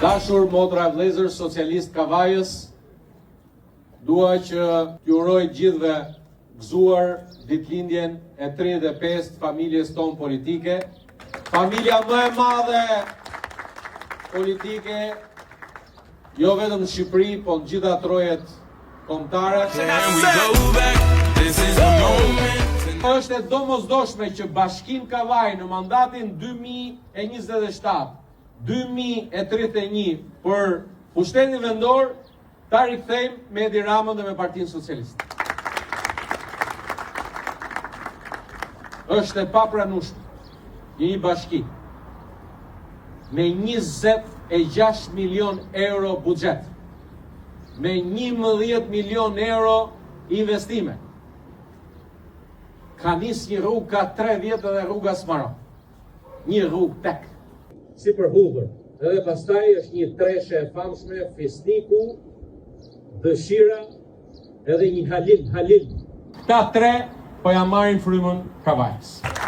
Dashur motra e vëllezër socialist Kavajës, dua që t'ju uroj gjithëve gëzuar ditëlindjen e 35 familjes tonë politike, familja më e madhe politike, jo vetëm në Shqipëri, po në gjitha trojet kombëtare. Është e domosdoshme që Bashkinë Kavaj në mandatin 2027 2031 për pushtetin vendor ta rikthejmë me Edi Ramën dhe me Partinë Socialiste. Është e papranueshme një bashki me 26 milion euro buxhet, me 11 milion euro investime. Ka nis një rrugë ka 3 vjet edhe rruga s'maron. Një rrugë tek. Si për hudhër, edhe pastaj është një treshe e famshme, Fisniku, Dëshira, edhe një Halil. Këta 3 po ja marrin frymën Kavajës.